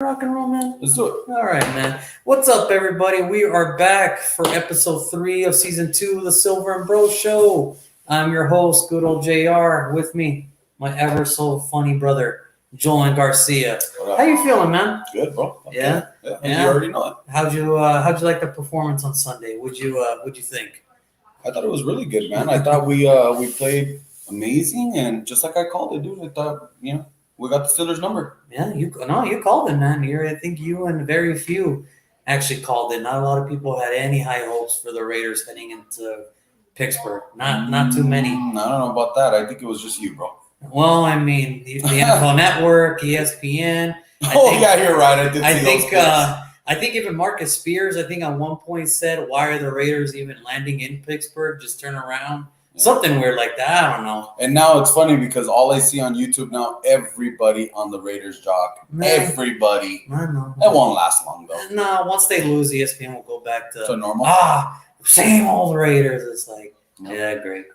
Rock and roll, man. Let's do it. All right, man. What's up, everybody? We are back for episode 3 of season 2 of the Silver and Bro Show. I'm your host, good old JR. With me, my ever so funny brother, Joel Garcia. How you feeling, man? Good, bro. Okay. Yeah? Yeah. Yeah. You already know it. How'd you like the performance on Sunday? What'd you think? I thought it was really good, man. I thought we played amazing, and just like I called it, dude. I thought we got the Steelers number. Yeah, you called it, man. I think you and very few actually called it. Not a lot of people had any high hopes for the Raiders heading into Pittsburgh. Not too many. I don't know about that. I think it was just you, bro. Well, I mean, the NFL Network, ESPN. You're right. I did. I think even Marcus Spears, I think at one point said, "Why are the Raiders even landing in Pittsburgh? Just turn around." Yeah. Something weird like that. I don't know. And now it's funny because all I see on YouTube now, everybody on the Raiders jock. Everybody. I know. That won't last long though. No, once they lose, ESPN will go back to normal. Same old Raiders. It's like, yeah, great.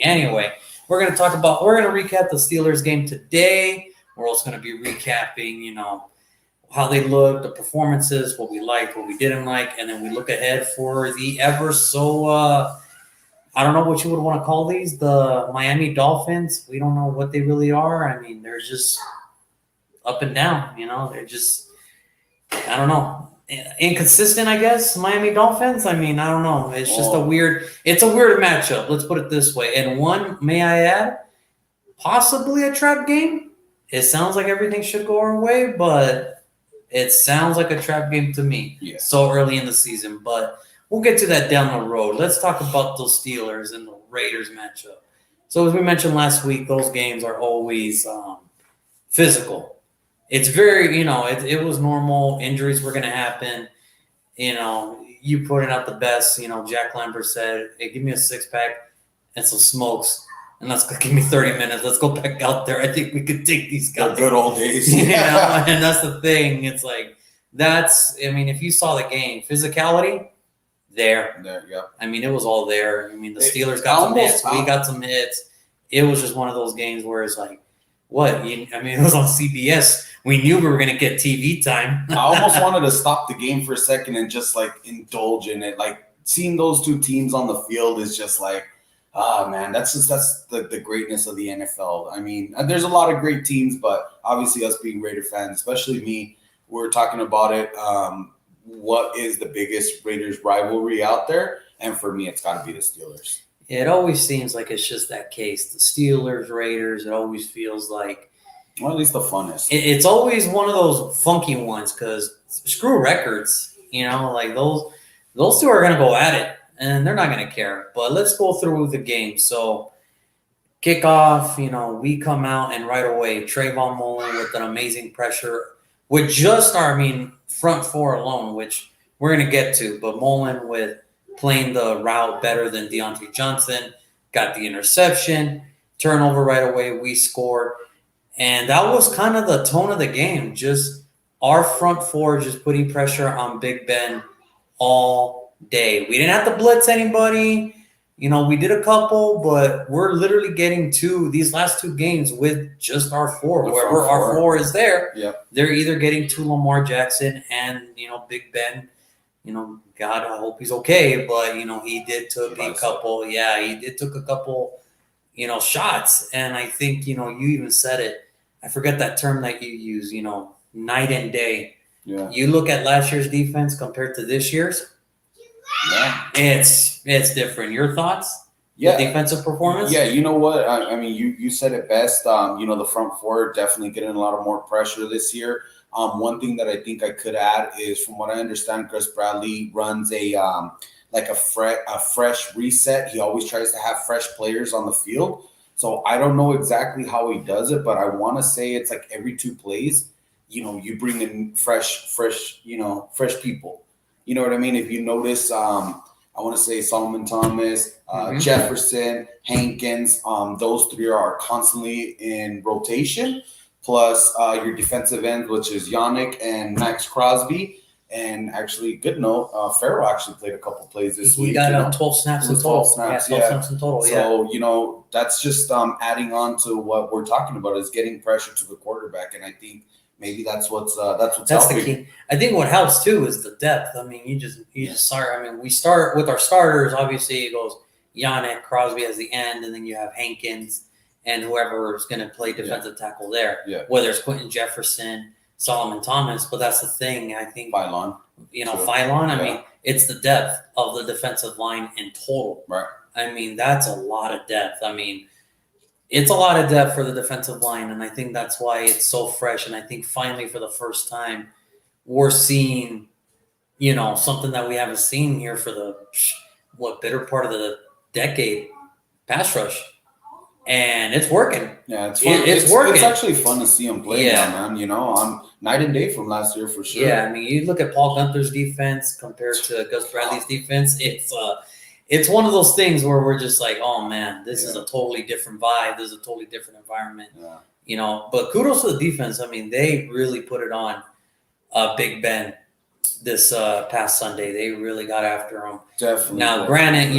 Anyway, we're gonna recap the Steelers game today. We're also gonna be recapping, how they looked, the performances, what we liked, what we didn't like, and then we look ahead for the ever so I don't know what you would want to call these, the Miami Dolphins. We don't know what they really are. I mean, they're just up and down, they're just, I don't know, inconsistent, I guess. Miami Dolphins. I mean, I don't know. It's just a weird matchup. Let's put it this way. And one, may I add, possibly a trap game. It sounds like everything should go our way, but it sounds like a trap game to me. Yeah. So early in the season, but we'll get to that down the road. Let's talk about those Steelers and the Raiders matchup. So as we mentioned last week, those games are always physical. It's very, it was normal. Injuries were going to happen. You putting out the best. Jack Lambert said, "Hey, give me a 6-pack and some smokes, and give me 30 minutes. Let's go back out there. I think we could take these guys." The good old days. And that's the thing. It's like, if you saw the game, physicality, there, yeah. I mean, it was all there. I mean, the Steelers got some hits. We got some hits. It was just one of those games where it's like, what? It was on CBS. We knew we were going to get TV time. I almost wanted to stop the game for a second and just indulge in it. Like seeing those two teams on the field is just like, man, that's the greatness of the NFL. I mean, there's a lot of great teams, but obviously us being Raider fans, especially me, we're talking about it. What is the biggest Raiders rivalry out there? And for me, it's got to be the Steelers. It always seems like it's just that case. The Steelers, Raiders, it always feels like... Well, at least the funnest. It's always one of those funky ones because screw records. Those two are going to go at it, and they're not going to care. But let's go through the game. So kickoff, we come out, and right away, Trayvon Mullen with an amazing pressure with just our, front four alone, which we're going to get to. But Mullen with playing the route better than Deontay Johnson, got the interception, turnover right away, we scored. And that was kind of the tone of the game. Just our front four just putting pressure on Big Ben all day. We didn't have to blitz anybody. We did a couple, but we're literally getting these last two games with just our four. Wherever our four is there, yep. They're either getting to Lamar Jackson and, Big Ben. God, I hope he's okay. But, he did took a couple. Yeah, he did took a couple, shots. And I think, you even said it. I forget that term that you use, night and day. Yeah. You look at last year's defense compared to this year's. Yeah. It's different. Your thoughts? Yeah. The defensive performance? Yeah, you know what? I mean, you said it best. The front four definitely getting a lot of more pressure this year. One thing that I think I could add is, from what I understand, Chris Bradley runs a fresh reset. He always tries to have fresh players on the field. So I don't know exactly how he does it, but I want to say it's like every 2 plays, you bring in fresh people. You know what I mean? If you notice, I want to say Solomon Thomas, Jefferson, Hankins, those 3 are constantly in rotation. Plus your defensive end, which is Yannick and Max Crosby. And actually, good note, Farrell actually played a couple plays this week. He got 12 snaps in total. 12 snaps in total, So, that's just adding on to what we're talking about, is getting pressure to the quarterback. And I think maybe that's what's That's helping. the key. I think what helps too is the depth. I mean, you just start. I mean, we start with our starters. Obviously, it goes Yannick, Crosby as the end, and then you have Hankins and whoever is going to play defensive tackle there. Yeah. Whether it's Quentin Jefferson, Solomon Thomas, but that's the thing. I think Phylon. Phylon. I mean, it's the depth of the defensive line in total. Right. I mean, that's a lot of depth. I mean, it's a lot of depth for the defensive line, and I think that's why it's so fresh. And I think finally, for the first time, we're seeing, something that we haven't seen here for the better part of the decade, pass rush, and it's working. Yeah, it's fun. It's working. It's actually fun to see him play now, man. On night and day from last year for sure. Yeah, I mean, you look at Paul Gunther's defense compared to Gus Bradley's defense. It's one of those things where we're just like, oh man, this is a totally different vibe. This is a totally different environment. Yeah. But kudos to the defense. I mean, they really put it on Big Ben this past Sunday. They really got after him. Definitely. Now, granted,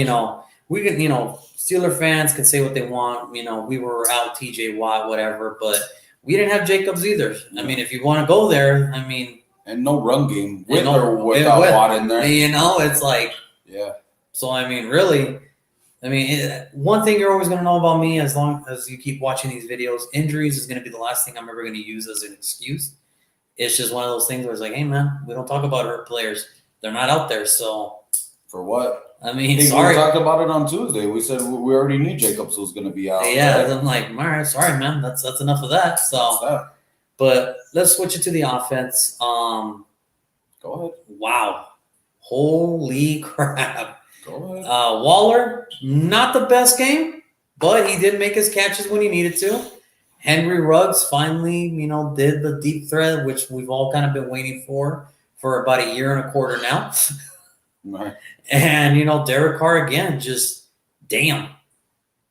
we can, Steeler fans can say what they want. We were out TJ Watt, whatever, but we didn't have Jacobs either. I mean, if you want to go there, I mean, and no run game with or without Watt in there. It's like, yeah. So, I mean, really, one thing you're always going to know about me, as long as you keep watching these videos, injuries is going to be the last thing I'm ever going to use as an excuse. It's just one of those things where it's like, hey, man, we don't talk about hurt players. They're not out there. So, for what? I mean, sorry. We talked about it on Tuesday. We said we already knew Jacobs was going to be out. Yeah, right? I'm like, all right, sorry, man. That's enough of that. So, but let's switch it to the offense. Go ahead. Wow. Holy crap. Go ahead. Waller, not the best game, but he did make his catches when he needed to. Henry Ruggs finally, did the deep threat, which we've all kind of been waiting for about a year and a quarter now. Right. And, Derek Carr, again, just damn.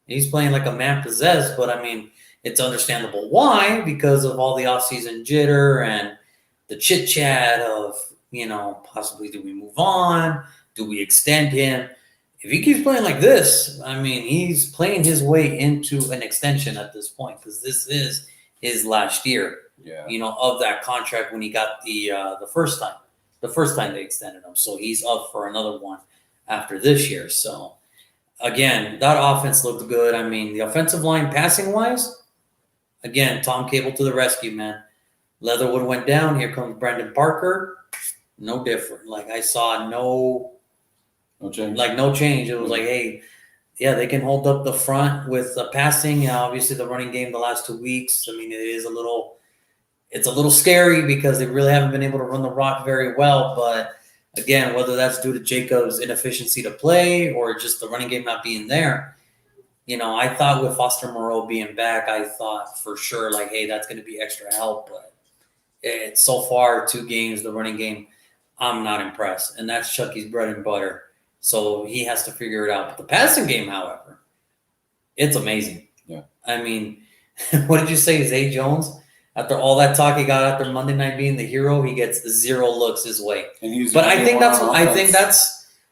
He's playing like a man possessed, but, I mean, it's understandable why, because of all the offseason jitter and the chit-chat of, possibly do we move on? Do we extend him? If he keeps playing like this, I mean, he's playing his way into an extension at this point because this is his last year, of that contract when he got the first time they extended him. So he's up for another one after this year. So, again, that offense looked good. I mean, the offensive line passing-wise, again, Tom Cable to the rescue, man. Leatherwood went down. Here comes Brandon Parker. No different. Like, I saw no change. No change. It was like, hey, yeah, they can hold up the front with the passing. Obviously, the running game the last 2 weeks. I mean, it's a little scary because they really haven't been able to run the rock very well. But again, whether that's due to Jacobs' inefficiency to play or just the running game not being there, I thought with Foster Moreau being back, I thought for sure like, hey, that's going to be extra help. But it's so far 2 games, the running game, I'm not impressed, and that's Chucky's bread and butter. So he has to figure it out. But the passing game, however, it's amazing. Yeah. I mean, what did you say, Zay Jones? After all that talk he got after Monday night being the hero, he gets 0 looks his way. But I think that's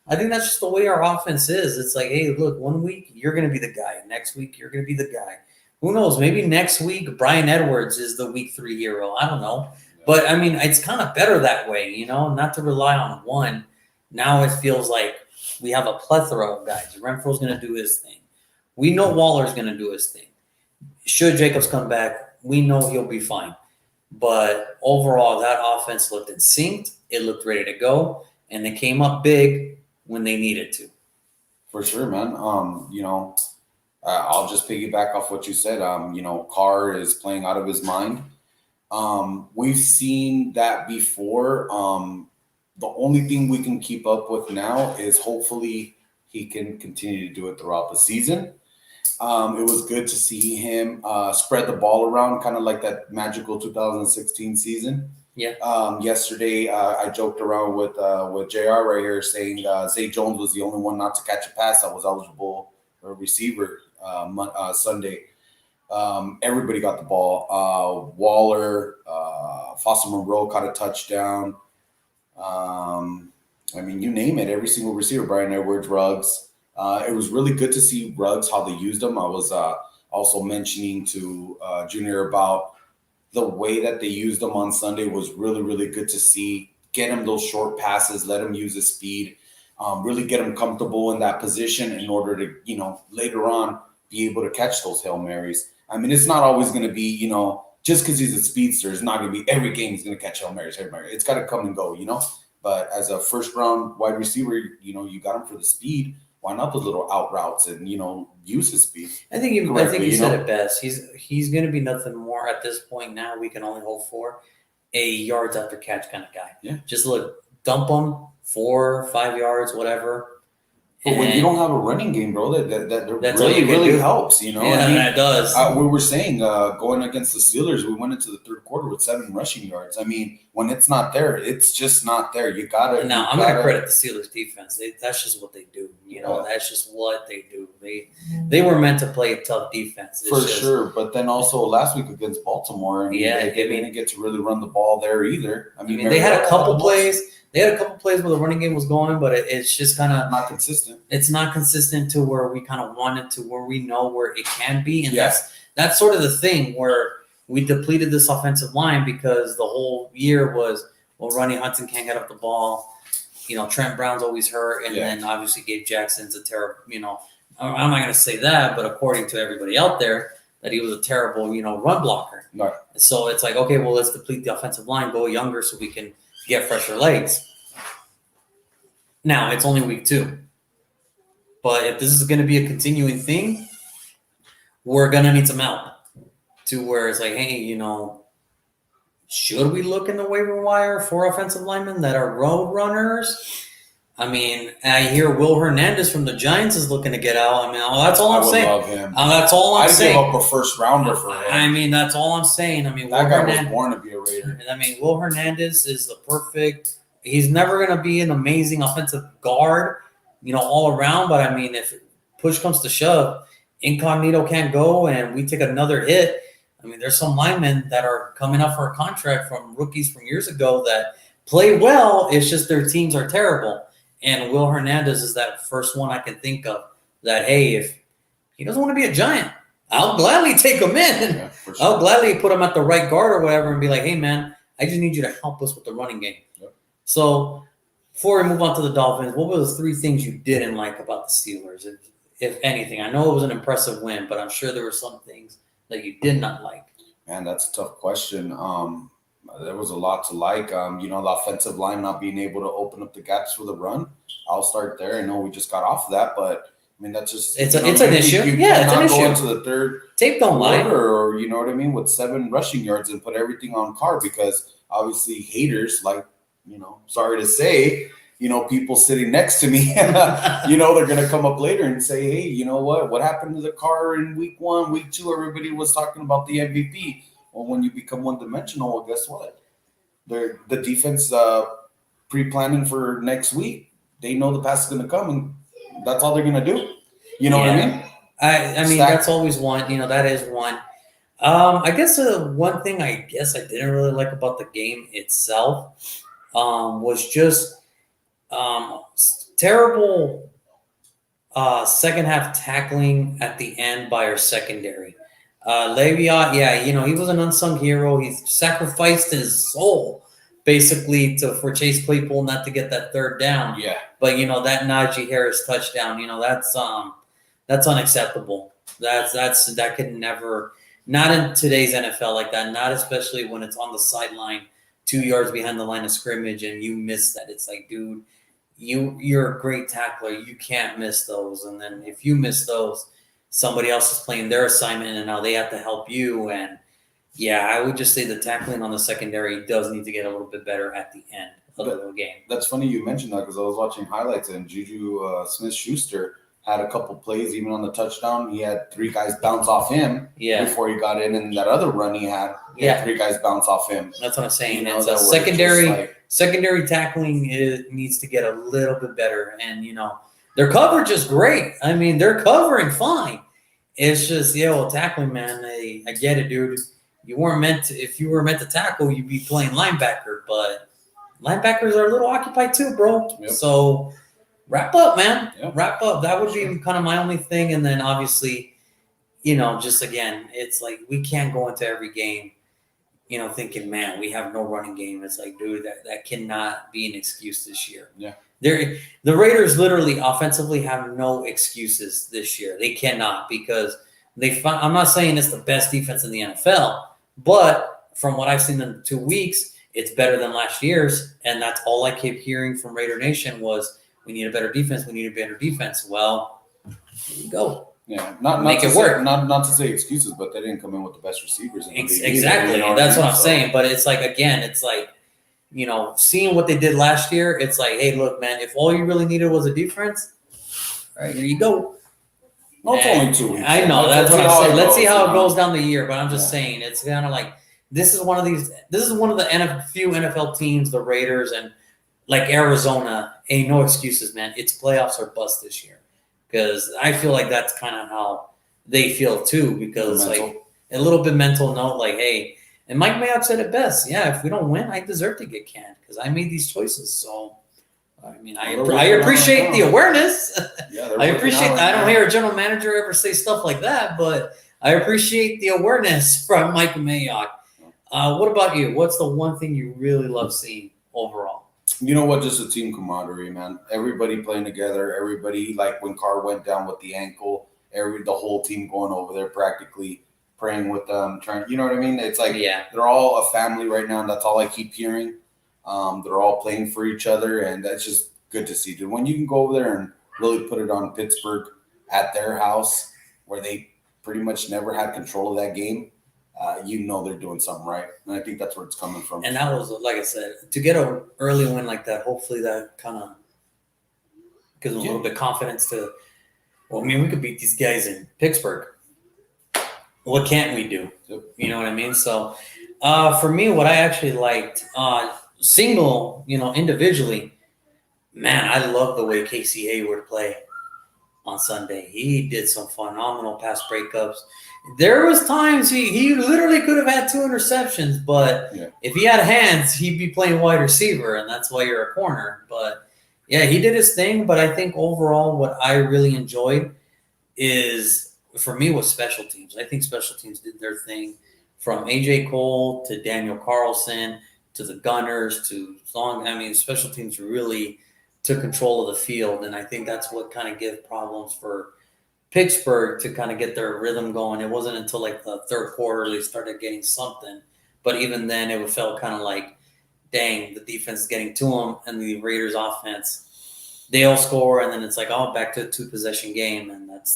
just the way our offense is. It's like, hey, look, 1 week you're going to be the guy. Next week you're going to be the guy. Who knows? Maybe next week Brian Edwards is the week 3 hero. I don't know. Yeah. But I mean, it's kind of better that way, not to rely on one. Now it feels like we have a plethora of guys. Renfro's going to do his thing. We know Waller's going to do his thing. Should Jacobs come back, we know he'll be fine. But overall, that offense looked in sync. It looked ready to go. And they came up big when they needed to. For sure, man. I'll just piggyback off what you said. Carr is playing out of his mind. We've seen that before. The only thing we can keep up with now is hopefully he can continue to do it throughout the season. It was good to see him spread the ball around, kind of like that magical 2016 season. Yeah. Yesterday, I joked around with JR right here saying Zay Jones was the only one not to catch a pass that was eligible for a receiver Sunday. Everybody got the ball. Waller, Foster Moreau caught a touchdown. You name it, every single receiver, Brian Edwards, Ruggs. It was really good to see Ruggs, how they used him. I was also mentioning to Junior about the way that they used him on Sunday was really, really good to see. Get him those short passes, let him use his speed, really get him comfortable in that position in order to, later on be able to catch those Hail Marys. I mean, it's not always going to be, just because he's a speedster, it's not going to be every game he's going to catch Hail Marys. It's got to come and go, But as a first-round wide receiver, you got him for the speed. Why not those little out routes and, use his speed? I think you said it best. He's going to be nothing more at this point now. We can only hope for a yards after catch kind of guy. Yeah. Just dump him 4 or 5 yards, whatever. But when you don't have a running game, bro, that really helps, Yeah, that does. We were saying going against the Steelers, we went into the third quarter with 7 rushing yards. I mean, when it's not there, it's just not there. You gotta. Now I'm gonna credit the Steelers defense. That's just what they do. That's just what they do. They were meant to play a tough defense. Sure. But then also last week against Baltimore, they didn't get to really run the ball there either. I mean, they had a couple plays. They had a couple plays where the running game was going, but it's just kind of not consistent. It's not consistent to where we kind of want it to, where we know where it can be, and that's sort of the thing where we depleted this offensive line because the whole year was, Ronnie Hudson can't get up the ball, Trent Brown's always hurt, and then obviously Gabe Jackson's a terrible, I'm not going to say that, but according to everybody out there, that he was a terrible, run blocker. Right. So it's like, okay, well, let's deplete the offensive line, go younger so we can get fresher legs. Now, it's only week 2. But if this is going to be a continuing thing, we're going to need some help to where it's like, hey, should we look in the waiver wire for offensive linemen that are road runners? I mean, I hear Will Hernandez from the Giants is looking to get out. I mean, that's all I'm saying. I would love him. That's all I'm saying. I'd give up a first rounder for him. I mean, that's all I'm saying. I mean, that guy was born to be a Raider. I mean, Will Hernandez is the perfect. He's never going to be an amazing offensive guard, all around. But I mean, if push comes to shove, Incognito can't go, and we take another hit. I mean, there's some linemen that are coming up for a contract from rookies from years ago that play well. It's just their teams are terrible. And Will Hernandez is that first one I can think of that, hey, if he doesn't want to be a Giant, I'll gladly take him in. Yeah, for sure. I'll gladly put him at the right guard or whatever and be like, hey, man, I just need you to help us with the running game. Yep. So before we move on to the Dolphins, what were the 3 things you didn't like about the Steelers, if anything? I know it was an impressive win, but I'm sure there were some things that you did not like. Man, that's a tough question. There was a lot to like. The offensive line not being able to open up the gaps for the run. I'll start there. I know we just got off of that, but I mean that's just it's an issue. It's an issue. Go into the third tape don't lie, or you know what I mean, with 7 rushing yards and put everything on Carr because obviously haters sorry to say, people sitting next to me, they're gonna come up later and say, hey, you know what happened to the Carr in week 1, week 2? Everybody was talking about the MVP. Well, when you become one-dimensional, well, guess what? The defense pre-planning for next week, they know the pass is going to come, and that's all they're going to do. You know what I mean? I mean, that's always one. That is one. I guess one thing I didn't really like about the game itself was just terrible second-half tackling at the end by our secondary. Le'Veon, he was an unsung hero. He sacrificed his soul basically for Chase Claypool not to get that 3rd down. Yeah. But that Najee Harris touchdown, that's unacceptable. That could never, not in today's NFL like that. Not especially when it's on the sideline, 2 yards behind the line of scrimmage, and you miss that. It's like, dude, you're a great tackler. You can't miss those. And then if you miss those, somebody else is playing their assignment, and now they have to help you. And, I would just say the tackling on the secondary does need to get a little bit better at the end of the game. That's funny you mentioned that because I was watching highlights, and Juju Smith-Schuster had a couple plays, even on the touchdown. He had 3 guys bounce off him before he got in, and that other run he had 3 guys bounce off him. That's what I'm saying. Secondary tackling needs to get a little bit better, and, their coverage is great. I mean, they're covering fine. It's just, tackling, man. I get it, dude. If you were meant to tackle, you'd be playing linebacker, but linebackers are a little occupied too, bro. Yep. So wrap up, man. Yep. Wrap up. That would be kind of my only thing. And then obviously, just again, it's like we can't go into every game, thinking, man, we have no running game. It's like, dude, that cannot be an excuse this year. Yeah. The Raiders literally offensively have no excuses this year. They cannot, because I'm not saying it's the best defense in the NFL, but from what I've seen in 2 weeks, it's better than last year's. And that's all I kept hearing from Raider Nation was, we need a better defense. We need a better defense. Well, here you go. Yeah, not Make it to work. Say, not to say excuses, but they didn't come in with the best receivers. In the league Exactly. either, That's what I'm saying. But it's like, again, it's like, seeing what they did last year, it's like, hey, look, man, if all you really needed was a defense, all right, here you go. No, it's only 2 weeks. I know, that's what I'm saying. Let's see how it goes down the year. But I'm just Yeah. saying, it's kind of like, this is one of the few NFL teams, the Raiders and like Arizona, hey, no excuses, man. It's playoffs or bust this year. Because I feel like that's kind of how they feel too. Because like a little bit mental note, like, hey, and Mike Mayock said it best. Yeah, if we don't win, I deserve to get canned because I made these choices. So, I mean, I appreciate the awareness. Yeah, I appreciate that. I don't hear a general manager ever say stuff like that, but I appreciate the awareness from Mike Mayock. What about you? What's the one thing you really love seeing overall? You know what? Just a team camaraderie, man. Everybody playing together. Everybody, like when Carr went down with the ankle, the whole team going over there practically praying with them, trying. You know what I mean? It's like they're all a family right now, and that's all I keep hearing. They're all playing for each other, and that's just good to see. Dude, when you can go over there and really put it on Pittsburgh at their house, where they pretty much never had control of that game. They're doing something right. And I think that's where it's coming from. And that was, like I said, to get an early win like that, hopefully that kind of gives them a little bit of confidence to, well, I mean, we could beat these guys in Pittsburgh. What can't we do? Yep. You know what I mean? So for me, what I actually liked, individually, man, I love the way Casey Hayward played on Sunday. He did some phenomenal pass breakups. There was times he literally could have had 2 interceptions, but if he had hands, he'd be playing wide receiver, and that's why you're a corner. But, yeah, he did his thing. But I think overall what I really enjoyed is, for me, was special teams. I think special teams did their thing, from A.J. Cole to Daniel Carlson to the Gunners to Long. I mean, special teams really took control of the field, and I think that's what kind of gave problems for Pittsburgh to kind of get their rhythm going. It wasn't until like the third quarter they started getting something. But even then, it felt kind of like, dang, the defense is getting to them, and the Raiders offense, they'll score, and then it's like, oh, back to a 2-possession game, and that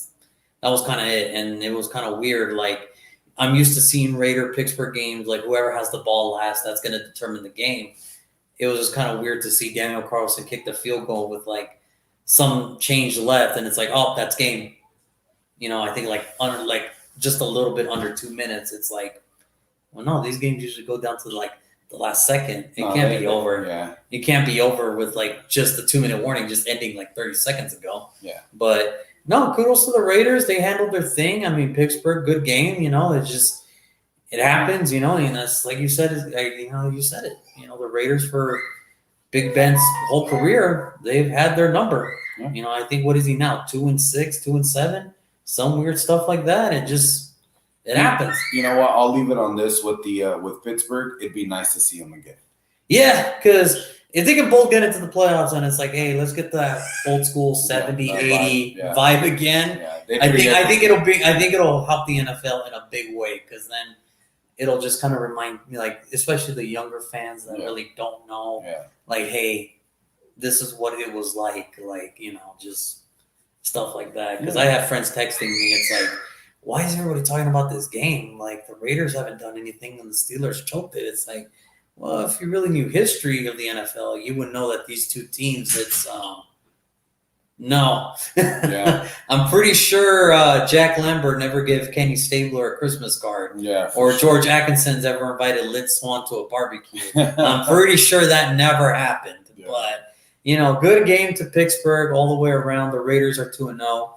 was kind of it. And it was kind of weird. Like, I'm used to seeing Pittsburgh games, like whoever has the ball last, that's going to determine the game. It was just kind of weird to see Daniel Carlson kick the field goal with like some change left, and it's like, oh, that's game. I think like just a little bit under 2 minutes. It's like, well, no, these games usually go down to like the last second. It can't be over. Yeah. It can't be over with like just a 2-minute warning, just ending like 30 seconds ago. Yeah. But no, kudos to the Raiders. They handled their thing. I mean, Pittsburgh, good game. It happens. And that's like you said. You said it. The Raiders for Big Ben's whole career, they've had their number. Yeah. I think what is he now? 2-6, 2-7. Some weird stuff like that. It happens. You know what? I'll leave it on this with Pittsburgh. It'd be nice to see them again. Yeah, because if they can both get into the playoffs and it's like, hey, let's get that old school 70, 80 vibe again. Yeah, I think it'll help the NFL in a big way, because then it'll just kind of remind me, like, especially the younger fans that really don't know, like, hey, this is what it was like, just stuff like that. Because I have friends texting me. It's like, why is everybody talking about this game? Like, the Raiders haven't done anything and the Steelers choked it. It's like, well, if you really knew history of the NFL, you would know that these two teams, it's no. Yeah. I'm pretty sure Jack Lambert never gave Kenny Stabler a Christmas card. Yeah. Or George Atkinson's ever invited Lynn Swann to a barbecue. I'm pretty sure that never happened. Yeah. But good game to Pittsburgh all the way around. The Raiders are 2-0.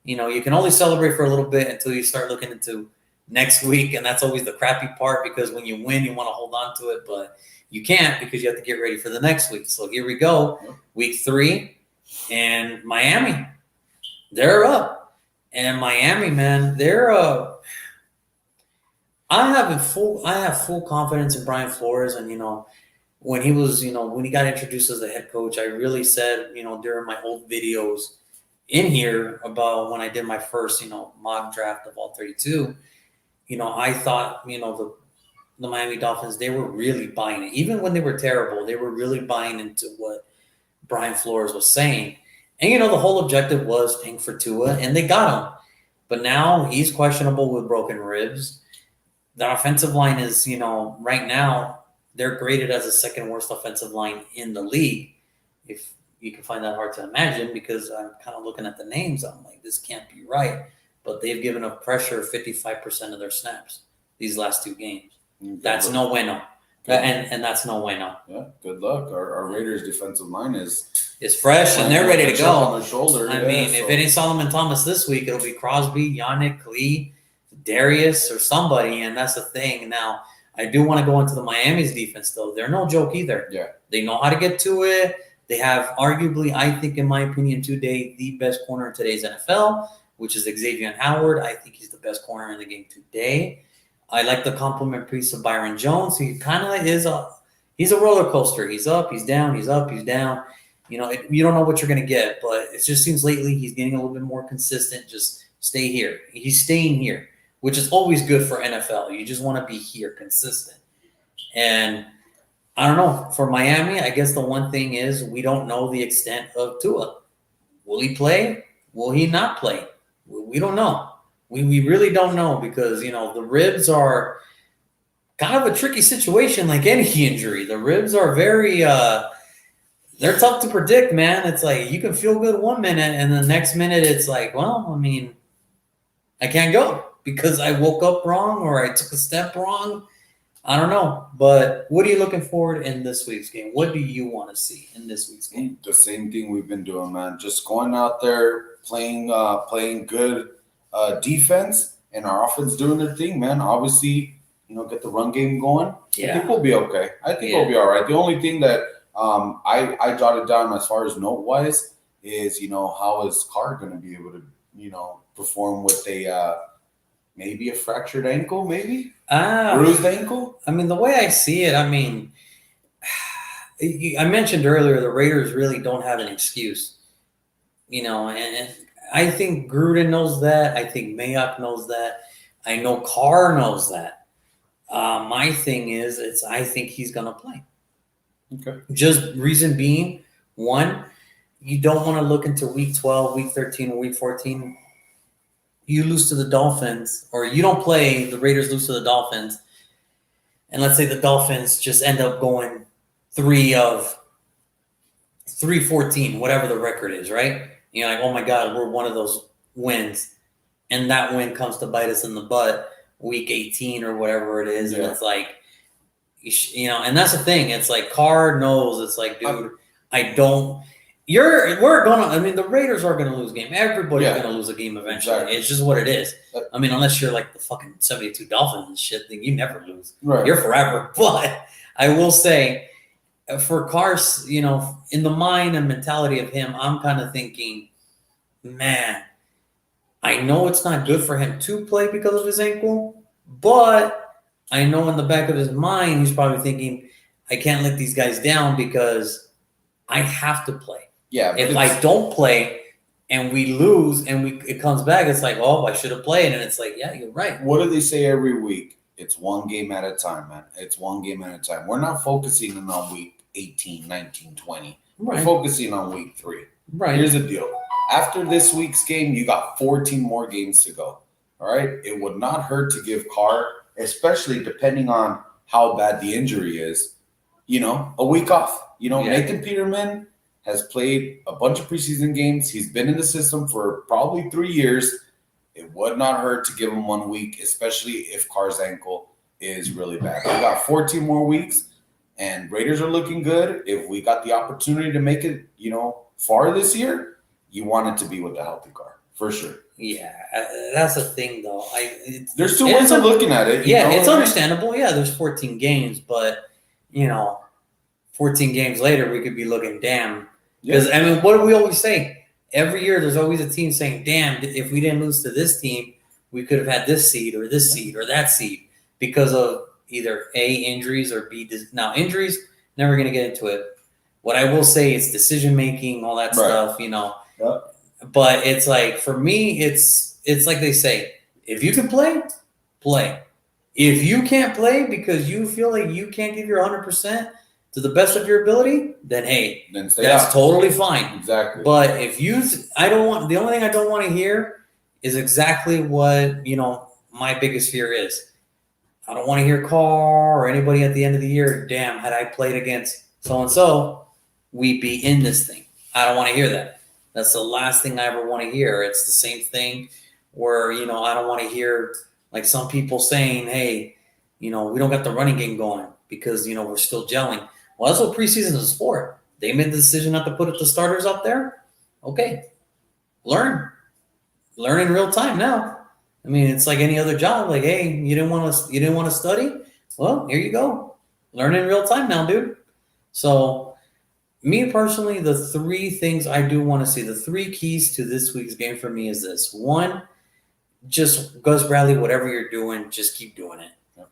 You can only celebrate for a little bit until you start looking into next week, and that's always the crappy part, because when you win, you want to hold on to it, but you can't, because you have to get ready for the next week. So here we go, week 3, and Miami, they're up. And Miami, man, they're I have full confidence in Brian Flores, and when he was, when he got introduced as the head coach, I really said, during my old videos in here about when I did my first, mock draft of all 32, I thought, the Miami Dolphins, they were really buying it. Even when they were terrible, they were really buying into what Brian Flores was saying. And, the whole objective was tank for Tua, and they got him. But now he's questionable with broken ribs. The offensive line is, right now, they're graded as the second worst offensive line in the league. If you can find that hard to imagine, because I'm kind of looking at the names, I'm like, this can't be right. But they've given up pressure 55% of their snaps these last two games. That's no bueno. And that's no bueno. Yeah, good luck. Our Raiders defensive line is fresh and they're ready to go. On the shoulder. I mean, if it ain't Solomon Thomas this week, it'll be Crosby, Yannick, Lee, Darius, or somebody, and that's the thing. Now, I do want to go into the Miami's defense, though. They're no joke either. Yeah. They know how to get to it. They have arguably, I think, in my opinion, today, the best corner in today's NFL, which is Xavier Howard. I think he's the best corner in the game today. I like the compliment piece of Byron Jones. He kind of is he's a roller coaster. He's up, he's down, he's up, he's down. You don't know what you're going to get, but it just seems lately he's getting a little bit more consistent. Just stay here. He's staying here, which is always good for NFL. You just want to be here consistent. And I don't know. For Miami, I guess the one thing is we don't know the extent of Tua. Will he play? Will he not play? We don't know. We really don't know because, the ribs are kind of a tricky situation like any injury. The ribs are very they're tough to predict, man. It's like you can feel good one minute and the next minute it's like, well, I mean, I can't go because I woke up wrong or I took a step wrong. I don't know. But what are you looking forward in this week's game? What do you want to see in this week's game? The same thing we've been doing, man. Just going out there, playing good defense, and our offense doing their thing, man. Obviously, get the run game going. Yeah. I think we'll be okay. I think we'll be all right. The only thing that I jotted down as far as note-wise is, how is Carr going to be able to, perform with maybe a fractured ankle, maybe? Bruised ankle? I mean, the way I see it, I mean, I mentioned earlier the Raiders really don't have an excuse, and I think Gruden knows that. I think Mayock knows that. I know Carr knows that. My thing is, I think he's going to play. Okay. Just reason being, one, you don't want to look into week 12, week 13, or week 14. You lose to the Dolphins, or you don't play, the Raiders lose to the Dolphins, and let's say the Dolphins just end up going 3-14, whatever the record is, right? You're like, oh my God, we're one of those wins. And that win comes to bite us in the butt week 18 or whatever it is. Yeah. And it's like, and that's the thing. It's like Carr knows. It's like, dude, the Raiders are going to lose a game. Everybody's going to lose a game eventually. Exactly. It's just what it is. I mean, unless you're like the fucking 72 Dolphins and shit, then you never lose. Right. You're forever. But I will say, for Carr, in the mind and mentality of him, I'm kind of thinking, man, I know it's not good for him to play because of his ankle, but I know in the back of his mind, he's probably thinking, I can't let these guys down because I have to play. Yeah. If I don't play and we lose and it comes back, it's like, oh, I should have played. And it's like, yeah, you're right. What do they say every week? It's one game at a time, man. It's one game at a time. We're not focusing on week 18, 19, 20. Right. We're focusing on week 3. Right. Here's the deal. After this week's game, you got 14 more games to go. All right? It would not hurt to give Carr, especially depending on how bad the injury is, a week off. Nathan Peterman has played a bunch of preseason games. He's been in the system for probably 3 years. It would not hurt to give him 1 week, especially if Carr's ankle is really bad. We got 14 more weeks, and Raiders are looking good. If we got the opportunity to make it, far this year, you want it to be with the healthy Carr, for sure. Yeah, that's the thing, though. There's 2 ways of looking at it. Yeah, it's understandable. Yeah, there's 14 games, but, 14 games later, we could be looking, damn. Because, what do we always say? Every year, there's always a team saying, damn, if we didn't lose to this team, we could have had this seed or this seed or that seed. because of either A, injuries, or B, now injuries, never going to get into it. What I will say is decision making, all that stuff, Yep. But it's like, for me, it's like they say, if you can play, play. If you can't play because you feel like you can't give your 100% to the best of your ability, then hey, that's totally fine. Exactly. But if the only thing I don't want to hear is exactly what, my biggest fear is. I don't want to hear Carr or anybody at the end of the year, damn, had I played against so-and-so, we'd be in this thing. I don't want to hear that. That's the last thing I ever want to hear. It's the same thing where, I don't want to hear like some people saying, hey, we don't got the running game going because, we're still gelling. Well, that's what preseason is for. They made the decision not to put the starters up there. Okay. Learn in real time now. I mean, it's like any other job. Like, hey, you didn't want to study? Well, here you go. Learn in real time now, dude. So, me personally, the three things I do want to see, the three keys to this week's game for me is this. One, just Gus Bradley, whatever you're doing, just keep doing it. Yep.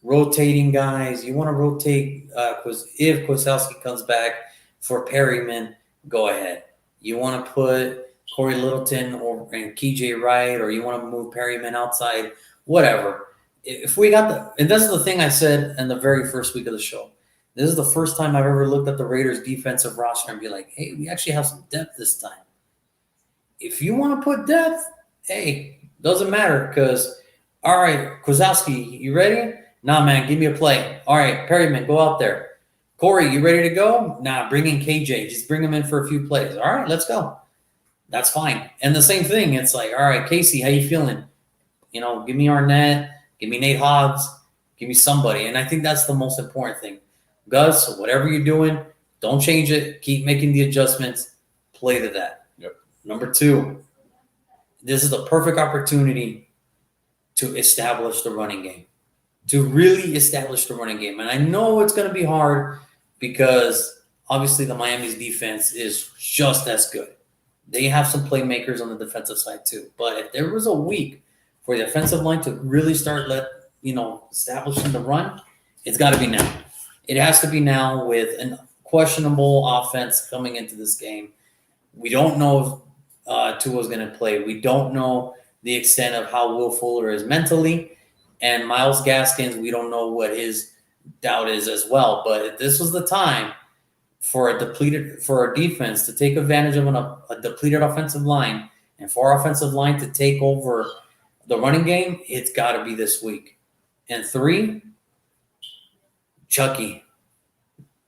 Rotating guys. You want to rotate if Kozlowski comes back for Perryman, go ahead. You want to put Corey Littleton and KJ Wright, or you want to move Perryman outside, whatever. If we got and this is the thing I said in the very first week of the show. This is the first time I've ever looked at the Raiders defensive roster and be like, hey, we actually have some depth this time. If you want to put depth, hey, doesn't matter because, all right, Kozlowski, you ready? Nah, man, give me a play. All right, Perryman, go out there. Corey, you ready to go? Nah, bring in KJ. Just bring him in for a few plays. All right, let's go. That's fine. And the same thing, it's like, all right, Casey, how you feeling? Give me Arnett, give me Nate Hobbs, give me somebody. And I think that's the most important thing. Gus, whatever you're doing, don't change it. Keep making the adjustments. Play to that. Yep. Number two, this is the perfect opportunity to establish the running game, to really establish the running game. And I know it's going to be hard because obviously the Miami's defense is just as good. They have some playmakers on the defensive side too. But if there was a week for the offensive line to really start establishing the run, it's got to be now. It has to be now with a questionable offense coming into this game. We don't know if Tua's going to play. We don't know the extent of how Will Fuller is mentally. And Myles Gaskins, we don't know what his doubt is as well. But if this was the time for a defense to take advantage of a depleted offensive line and for our offensive line to take over the running game, it's got to be this week. And three, Chucky,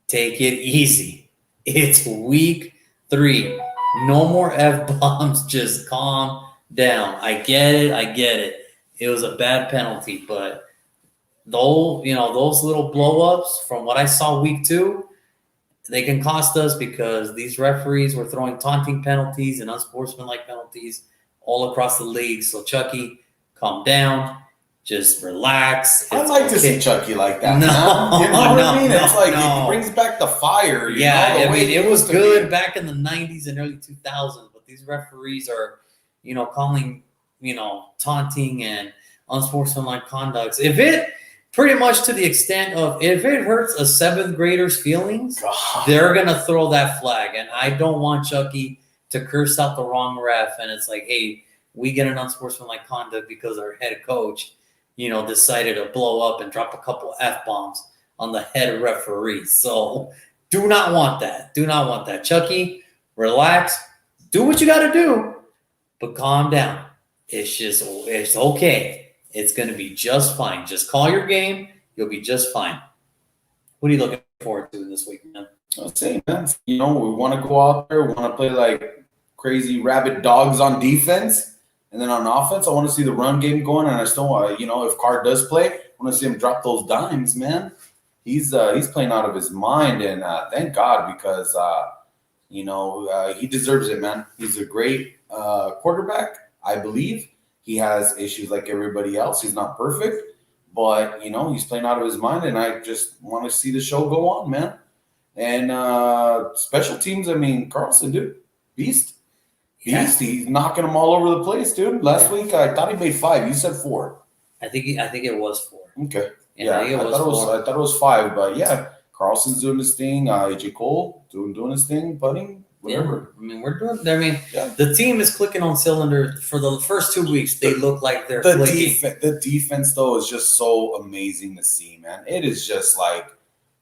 take it easy. It's week 3. No more F-bombs. Just calm down. I get it. It was a bad penalty, but those little blow-ups from what I saw week 2, they can cost us because these referees were throwing taunting penalties and unsportsmanlike penalties all across the league. So, Chucky, calm down. Just relax. I'd like to see Chucky like that. No, you know what I mean? No, it's like it brings back the fire. It was good back in the 90s and early 2000s, but these referees are, calling, taunting and unsportsmanlike conducts. If it pretty much to the extent of if it hurts a 7th grader's feelings, they're gonna throw that flag, and I don't want Chucky to curse out the wrong ref. And it's like, hey, we get an unsportsmanlike conduct because our head coach, decided to blow up and drop a couple F-bombs on the head referee. So do not want that. Chucky, relax. Do what you got to do, but calm down. It's okay. It's going to be just fine. Just call your game. You'll be just fine. What are you looking forward to this week, man? Same, man. We want to go out there. We want to play like crazy rabid dogs on defense. And then on offense, I want to see the run game going. And I still want, if Carr does play, I want to see him drop those dimes, man. He's playing out of his mind. And thank God because, he deserves it, man. He's a great quarterback, I believe. He has issues like everybody else. He's not perfect. But, he's playing out of his mind. And I just want to see the show go on, man. And special teams, Carlson, dude, beast. He's knocking them all over the place, dude. Last week, I thought he made 5. You said 4. I think it was 4. Okay. Yeah, Yeah, I was 4. I thought it was 5, but yeah, Carlson's doing his thing. AJ Cole doing his thing, putting whatever. Yeah, I mean, we're doing. I mean, Yeah. the team is clicking on cylinders for the first 2 weeks. They look like they're clicking. The defense though is just so amazing to see, man. It is just like,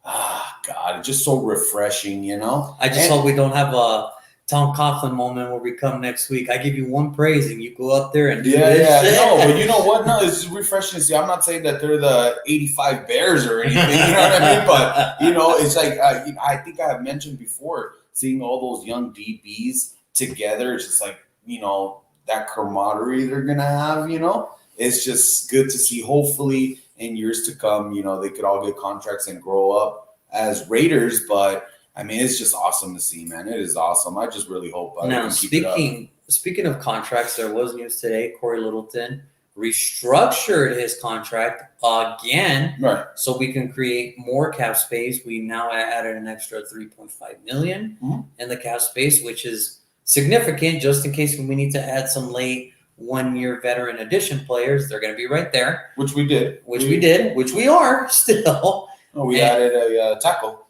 God, it's just so refreshing, you know. I just hope we don't have a Tom Coughlin moment where we come next week. I give you one praise and you go up there and do this shit. No, but you know what? No, it's refreshing to see. I'm not saying that they're the '85 Bears or anything, you know what I mean? But you know, it's like I think I have mentioned before, seeing all those young DBs together, it's just like, you know, that camaraderie they're gonna have. You know, it's just good to see. Hopefully, in years to come, you know, they could all get contracts and grow up as Raiders, but. I mean, it's just awesome to see, man. It is awesome. I just really hope. Now, speaking of contracts, there was news today. Corey Littleton restructured his contract again, right? So we can create more cap space. We now added an extra $3.5 million in the cap space, which is significant. Just in case we need to add some late 1-year veteran addition players, they're going to be right there. Which we did. Which we are still. We added a tackle.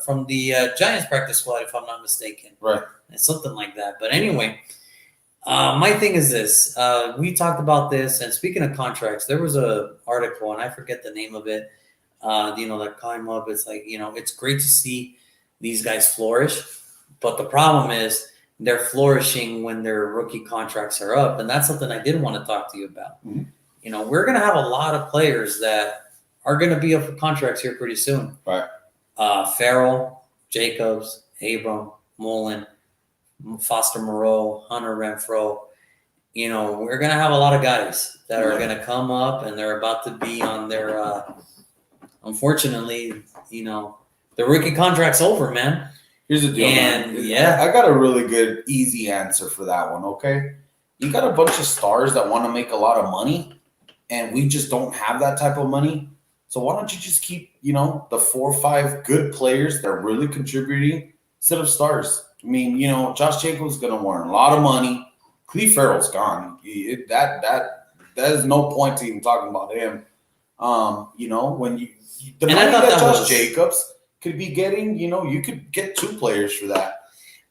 From the Giants practice squad, if I'm not mistaken. Right. And something like that. But anyway, my thing is this. We talked about this, and speaking of contracts, there was an article, and I forget the name of it, that came up. It's like, it's great to see these guys flourish, but the problem is they're flourishing when their rookie contracts are up, and that's something I did want to talk to you about. Mm-hmm. We're going to have a lot of players that are going to be up for contracts here pretty soon. Right. Farrell, Jacobs, Abram, Mullen, Foster Moreau, Hunter Renfro. We're going to have a lot of guys that are going to come up, and they're about to be on their, unfortunately, the rookie contract's over, man. Here's the deal, man. I got a really good, easy answer for that one, okay? You got a bunch of stars that want to make a lot of money, and we just don't have that type of money. So why don't you just keep, the 4 or 5 good players that are really contributing instead of stars? I mean, Josh Jacobs is going to earn a lot of money. Cleve Farrell's gone. There's no point to even talking about him. When the money that Josh Jacobs could be getting, you could get 2 players for that.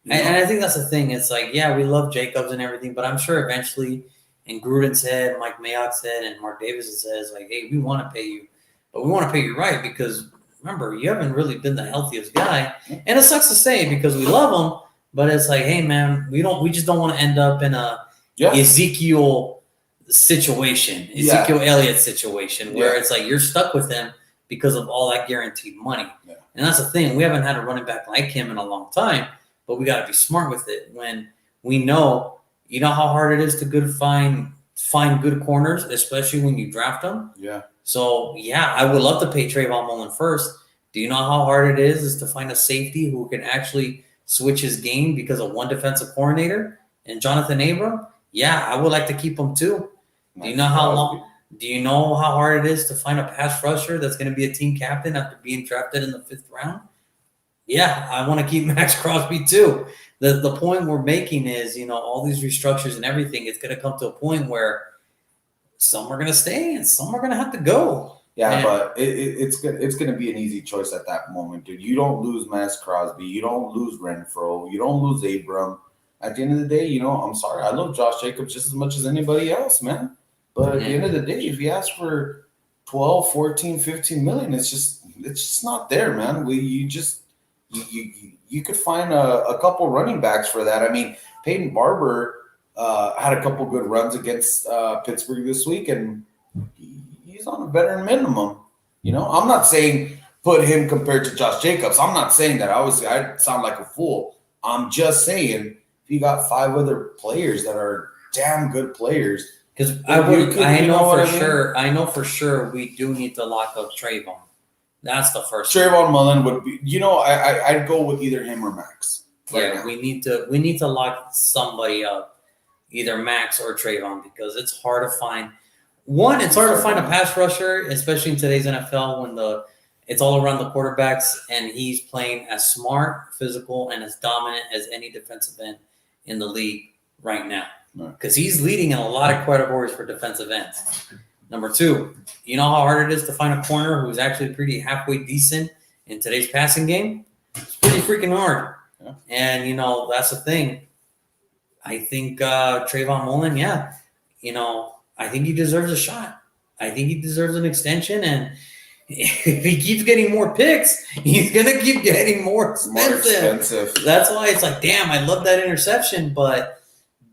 And I think that's the thing. It's like, yeah, we love Jacobs and everything, but I'm sure eventually in Gruden's head, Mike Mayock's head, and Mark Davis's head, it's like, hey, we want to pay you. But we want to pay you right because, remember, you haven't really been the healthiest guy. And it sucks to say because we love him, but it's like, hey, man, we just don't want to end up in a Ezekiel situation, Ezekiel Elliott situation, where it's like you're stuck with him because of all that guaranteed money. Yeah. And that's the thing. We haven't had a running back like him in a long time, but we got to be smart with it when we know, how hard it is to find good corners, especially when you draft them. Yeah. So, I would love to pay Trayvon Mullen first. Do you know how hard it is to find a safety who can actually switch his game because of one defensive coordinator and Jonathan Abram? Yeah, I would like to keep him too. Do you know how hard it is to find a pass rusher that's going to be a team captain after being drafted in the 5th round? Yeah, I want to keep Max Crosby too. The point we're making is, all these restructures and everything, it's going to come to a point where some are going to stay and some are going to have to go. Yeah, but it's going to be an easy choice at that moment, dude. You don't lose Max Crosby. You don't lose Renfro. You don't lose Abram. At the end of the day, I'm sorry. I love Josh Jacobs just as much as anybody else, man. But at the end of the day, if you ask for 12, 14, 15 million, it's just not there, man. You could find a couple running backs for that. I mean, Peyton Barber had a couple good runs against Pittsburgh this week, and he's on a veteran minimum. I'm not saying put him compared to Josh Jacobs. I'm not saying that. I sound like a fool. I'm just saying if you got 5 other players that are damn good players. Because I know for sure we do need to lock up Trayvon. That's the first. Trayvon Mullen would be. I'd go with either him or Max. Right now. we need to lock somebody up. Either Max or Trayvon, because it's hard to find. One, it's hard to find a pass rusher, especially in today's NFL when it's all around the quarterbacks and he's playing as smart, physical, and as dominant as any defensive end in the league right now. Because he's leading in a lot of categories for defensive ends. Number two, you know how hard it is to find a corner who's actually pretty halfway decent in today's passing game? It's pretty freaking hard. Yeah. And, you know, that's the thing. I think Trayvon Mullen, yeah, you know, I think he deserves a shot. I think he deserves an extension. And if he keeps getting more picks, he's going to keep getting more expensive. That's why it's like, damn, I love that interception, but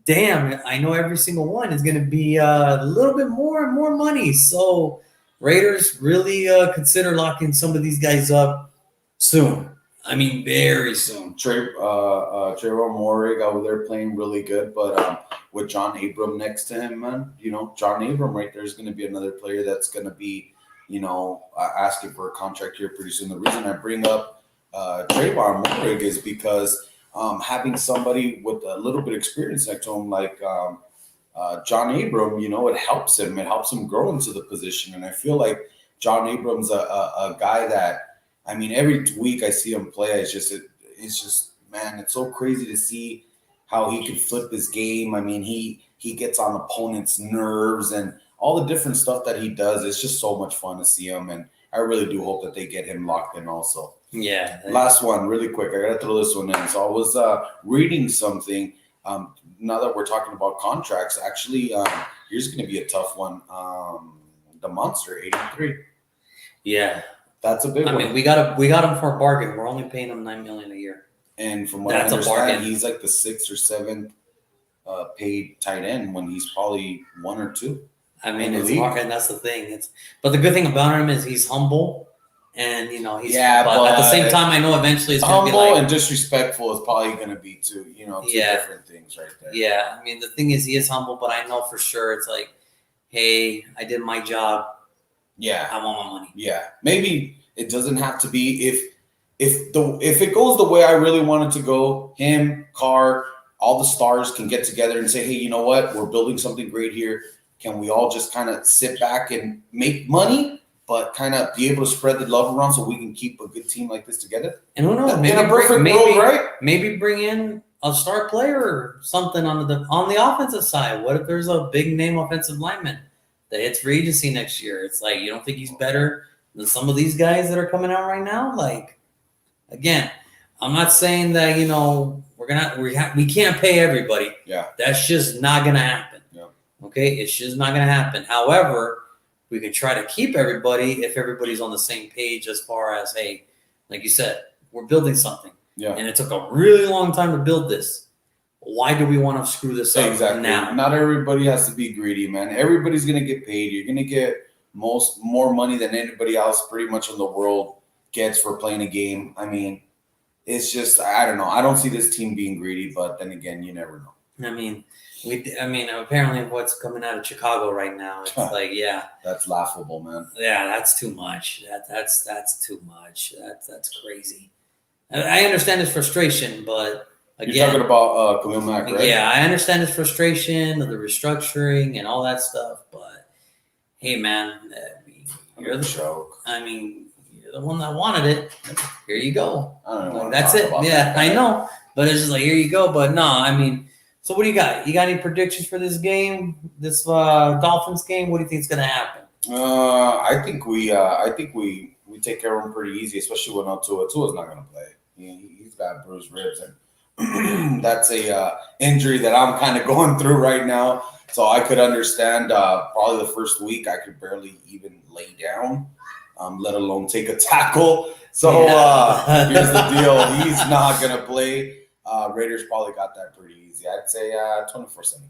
damn, I know every single one is going to be a little bit more and more money. So Raiders really consider locking some of these guys up soon. I mean, very soon. Trayvon Morig over there playing really good, but with John Abram next to him, man, you know, John Abram right there is going to be another player that's going to be, you know, asking for a contract here pretty soon. The reason I bring up Trayvon Morig is because having somebody with a little bit of experience next to him, like John Abram, you know, it helps him. It helps him grow into the position. And I feel like John Abram's a guy that, I mean, every week I see him play, it's just, man, it's so crazy to see how he can flip his game. I mean, he gets on opponents' nerves and all the different stuff that he does. It's just so much fun to see him. And I really do hope that they get him locked in also. Yeah. Last one, really quick. I got to throw this one in. So I was reading something. Now that we're talking about contracts, actually, here's going to be a tough one. The Monster, 83. Yeah. That's a big one. I mean, we got him for a bargain. We're only paying him $9 million a year. And from what I understand, he's like the 6th or 7th paid tight end when he's probably 1 or 2. I mean, it's hard, and that's the thing. But the good thing about him is he's humble, and you know but at the same time, I know eventually it's going to be humble and disrespectful is probably going to be two different things right there. Yeah, I mean, the thing is he is humble, but I know for sure it's like, hey, I did my job. Yeah, I want my money. Yeah, maybe it doesn't have to be if it goes the way I really want it to go. Him, Carr, all the stars can get together and say, hey, you know what? We're building something great here. Can we all just kind of sit back and make money, but kind of be able to spread the love around so we can keep a good team like this together? And who knows? In a perfect world, right? Maybe bring in a star player or something on the offensive side. What if there's a big name offensive lineman that hits free agency next year? It's like, you don't think he's better than some of these guys that are coming out right now? Like, again, I'm not saying that, you know, we can't pay everybody. Yeah. That's just not going to happen. Yeah. Okay? It's just not going to happen. However, we can try to keep everybody if everybody's on the same page as far as, hey, like you said, we're building something. Yeah. And it took a really long time to build this. Why do we want to screw this up now? Not everybody has to be greedy, man. Everybody's going to get paid. You're going to get more money than anybody else pretty much in the world gets for playing a game. I mean, it's just, I don't know. I don't see this team being greedy, but then again, you never know. I mean, apparently what's coming out of Chicago right now, it's like, yeah. That's laughable, man. Yeah, that's too much. That's too much. That's crazy. I understand his frustration, but again, you're talking about Khalil Mack, right? Yeah, I understand his frustration of the restructuring and all that stuff, but hey, man, you're the joke. I mean, you're the one that wanted it. Here you go. I don't know. Like, that's it. Yeah, I know, but it's just like, here you go. But no, I mean, so what do you got? You got any predictions for this game, this Dolphins game? What do you think is going to happen? I think we take care of him pretty easy, especially when Tua's not going to play. He's got bruised ribs, and that's a injury that I'm kind of going through right now. So I could understand probably the first week I could barely even lay down, let alone take a tackle. So here's the deal. He's not going to play. Raiders probably got that pretty easy. I'd say 24-7.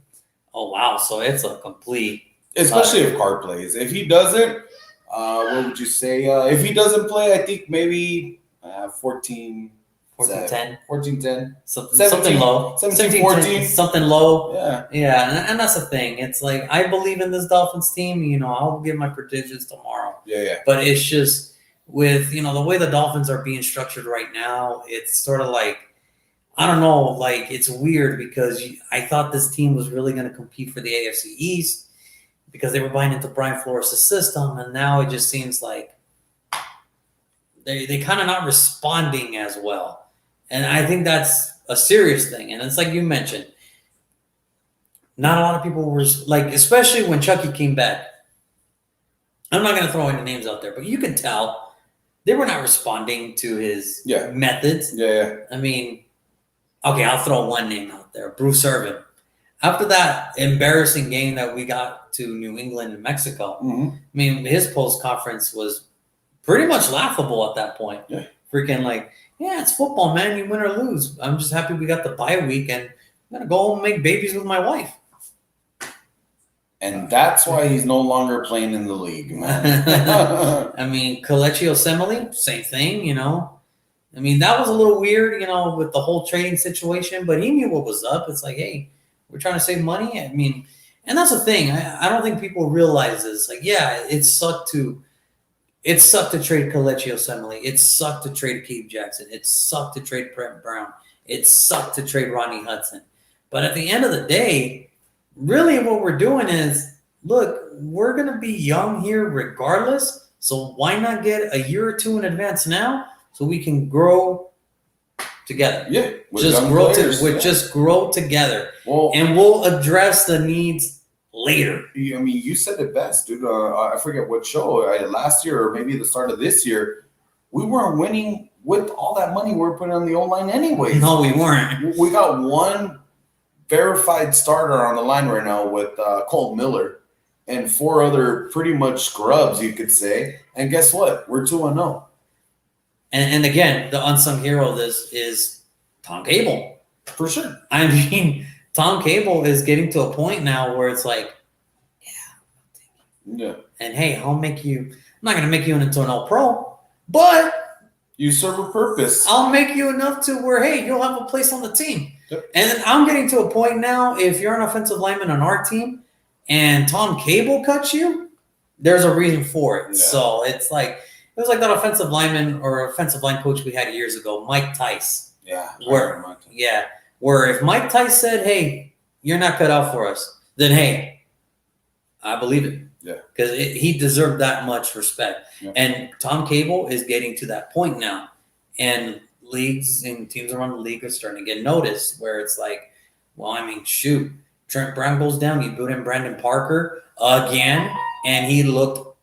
Oh, wow. So it's a complete. Especially if Carr plays. If he doesn't, what would you say? If he doesn't play, I think maybe 14-10. 14-10. Something low. 17-14. Something low. Yeah. Yeah, and that's the thing. It's like, I believe in this Dolphins team. You know, I'll give my predictions tomorrow. Yeah. But it's just with, you know, the way the Dolphins are being structured right now, it's sort of like, I don't know, like it's weird because I thought this team was really going to compete for the AFC East because they were buying into Brian Flores' system, and now it just seems like they kind of not responding as well. And I think that's a serious thing. And it's like you mentioned, not a lot of people were like, especially when Chucky came back. I'm not going to throw any names out there, but you can tell they were not responding to his methods. Yeah. I mean, okay, I'll throw one name out there, Bruce Irvin. After that embarrassing game that we got to New England and Mexico, I mean, his post conference was pretty much laughable at that point. Yeah. Freaking like, yeah, it's football, man. You win or lose. I'm just happy we got the bye week, and I'm gonna go home and make babies with my wife. And that's why he's no longer playing in the league, man. I mean, Kelechi Osemele, same thing, you know. I mean, that was a little weird, you know, with the whole trading situation, but he knew what was up. It's like, hey, we're trying to save money. I mean, and that's the thing. I don't think people realize this. Like, yeah, it sucked to trade Kelechi Osemele. It sucked to trade Keith Jackson. It sucked to trade Brett Brown. It sucked to trade Rodney Hudson. But at the end of the day, really what we're doing is, look, we're going to be young here regardless. So why not get a year or two in advance now so we can grow together? Yeah. Just grow together. Well, and we'll address the needs later. I mean, you said it best, dude. I forget what show, last year or maybe the start of this year, we weren't winning with all that money we're putting on the O-line anyway. No, we weren't. We got one verified starter on the line right now with Colt Miller and 4 other pretty much scrubs, you could say. And guess what? We're 2-0. And again, the unsung hero of this is Tom Cable. For sure. I mean, Tom Cable is getting to a point now where it's like, yeah. And hey, I'm not going to make you into an all-pro, but you serve a purpose. I'll make you enough to where, hey, you'll have a place on the team. Yep. And then I'm getting to a point now, if you're an offensive lineman on our team and Tom Cable cuts you, there's a reason for it. Yeah. So it's like, it was like that offensive lineman or offensive line coach we had years ago, Mike Tice. Yeah. Where if Mike Tice said, hey, you're not cut out for us, then hey, I believe it. Yeah. Because he deserved that much respect. Yeah. And Tom Cable is getting to that point now. And leagues and teams around the league are starting to get noticed where it's like, well, I mean, shoot, Trent Brown goes down. You put in Brandon Parker again, and he looked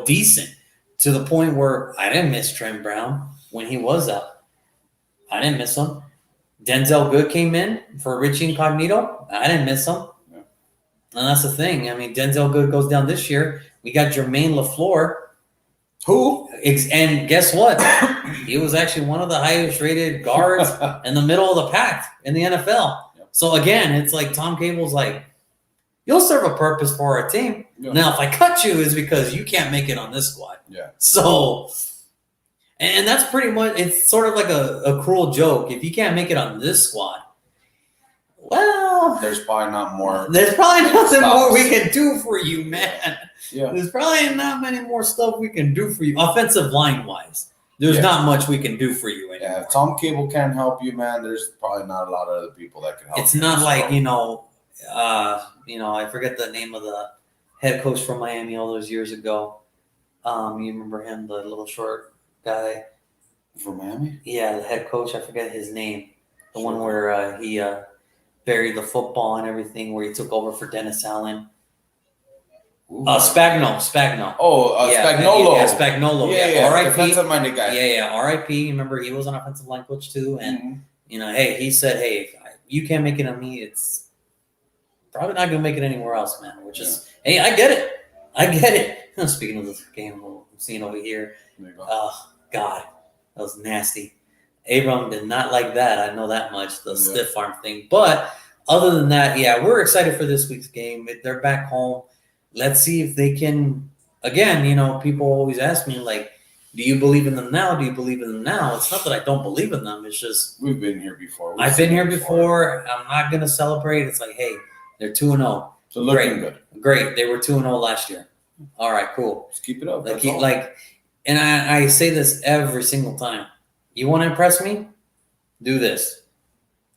decent to the point where I didn't miss Trent Brown when he was out. I didn't miss him. Denzel Good came in for Richie Incognito. I didn't miss him. Yeah. And that's the thing. I mean, Denzel Good goes down this year. We got Jermaine LaFleur. Who? And guess what? He was actually one of the highest rated guards in the middle of the pack in the NFL. Yep. So again, it's like Tom Cable's like, you'll serve a purpose for our team. Yep. Now, if I cut you, it's because you can't make it on this squad. Yeah. So, and that's pretty much, it's sort of like a cruel joke. If you can't make it on this squad, well, there's probably not more. There's probably nothing more we can do for you, man. Yeah. There's probably not many more stuff we can do for you, offensive line wise. There's not much we can do for you anymore. Yeah, if Tom Cable can't help you, man, there's probably not a lot of other people that can help. It's you. not like I forget the name of the head coach from Miami all those years ago. You remember him, the little short guy from Miami? Yeah, the head coach. I forget his name. The one where he buried the football and everything, where he took over for Dennis Allen. Spagnuolo. Oh, Spagnuolo. Yeah, Spagnuolo. Yeah. R.I.P. Defensive-minded guy. Yeah. R.I.P. Remember, he was an offensive line coach too, and hey, he said, hey, if you can't make it on me, it's probably not gonna make it anywhere else, man. Which is, hey, I get it. Speaking of this game, I'm seeing over here. There you go. Oh God, that was nasty. Abram did not like that. I know that much. The stiff arm thing, but other than that, we're excited for this week's game. They're back home. Let's see if they can. Again, people always ask me, like, do you believe in them now? Do you believe in them now? It's not that I don't believe in them. It's just we've been here before. I've been here before. I'm not gonna celebrate. It's like, hey, they're 2-0. So looking good. Great. They were 2-0 last year. All right, cool. Just keep it up. And I say this every single time. You want to impress me? Do this.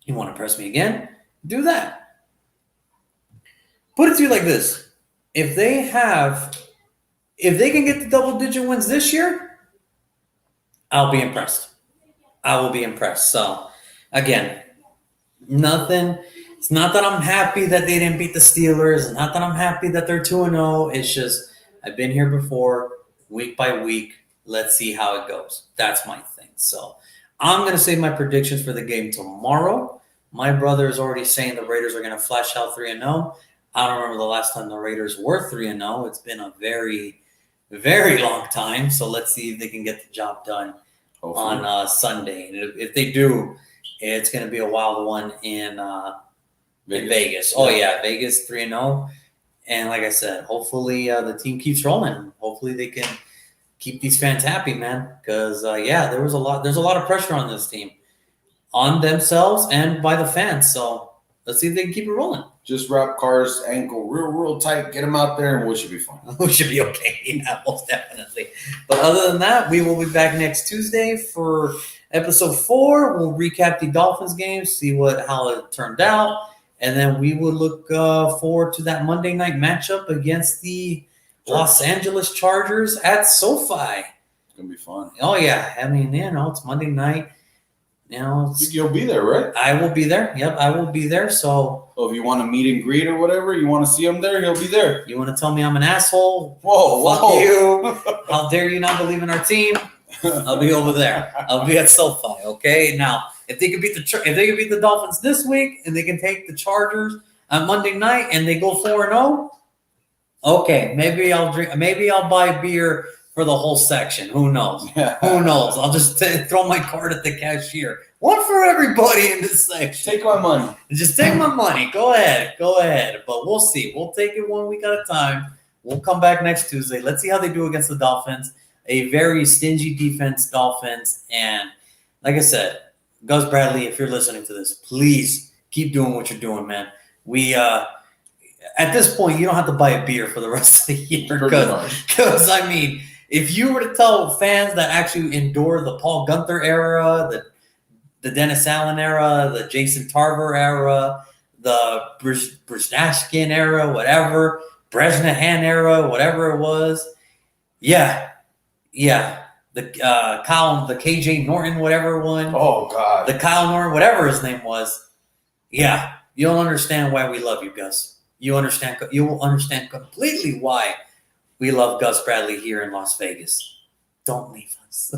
You want to impress me again? Do that. Put it to you like this. If they can get the double-digit wins this year, I'll be impressed. I will be impressed. So, again, nothing. It's not that I'm happy that they didn't beat the Steelers. Not that I'm happy that they're 2-0. It's just, I've been here before, week by week. Let's see how it goes. That's my thing. So I'm going to say my predictions for the game tomorrow. My brother is already saying the Raiders are going to flash out 3-0. I don't remember the last time the Raiders were 3-0. It's been a very, very long time. So let's see if they can get the job done on Sunday. And if they do, it's going to be a wild one in Vegas. Oh, yeah, Vegas 3-0. And like I said, hopefully the team keeps rolling. Hopefully they can keep these fans happy, man. Because, there's a lot of pressure on this team, on themselves and by the fans. So let's see if they can keep it rolling. Just wrap Carr's ankle real tight, get him out there, and we should be fine. We should be okay. Yeah, most definitely. But other than that, we will be back next Tuesday for episode 4. We'll recap the Dolphins game, see how it turned out. And then we will look forward to that Monday night matchup against the Los Angeles Chargers at SoFi. It's going to be fun. Oh, yeah. I mean, it's Monday night. You'll be there, right? I will be there. Yep, I will be there. So if you want to meet and greet or whatever, you want to see him there, he'll be there. You want to tell me I'm an asshole? Fuck you. How dare you not believe in our team? I'll be over there. I'll be at SoFi, okay? Now, if they could beat the Dolphins this week and they can take the Chargers on Monday night and they go 4-0, okay, maybe I'll buy beer for the whole section. Who knows? Who knows? I'll just throw my card at the cashier. One for everybody in this section. Take my money. Just take my money. Go ahead. But we'll see. We'll take it 1 week at a time. We'll come back next Tuesday. Let's see how they do against the Dolphins. A very stingy defense, Dolphins. And like I said, Gus Bradley, if you're listening to this, please keep doing what you're doing, man. We at this point, you don't have to buy a beer for the rest of the year. Because, I mean, if you were to tell fans that actually endure the Paul Gunther era, the Dennis Allen era, the Jason Tarver era, the Brznashkin era, whatever, Bresnahan era, whatever it was, the KJ Norton, whatever one. Oh, God. The Kyle Norton, whatever his name was. Yeah, you'll understand why we love you, Gus. You will understand completely why we love Gus Bradley here in Las Vegas. Don't leave us.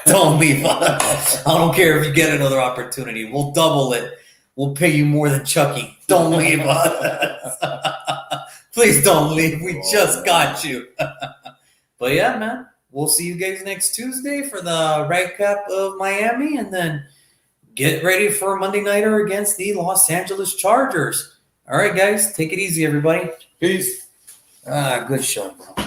Don't leave us. I don't care if you get another opportunity. We'll double it. We'll pay you more than Chucky. Don't leave us. Please don't leave. We just got you. But yeah, man. We'll see you guys next Tuesday for the recap of Miami, and then get ready for a Monday nighter against the Los Angeles Chargers. All right, guys. Take it easy, everybody. Peace. Good show, bro.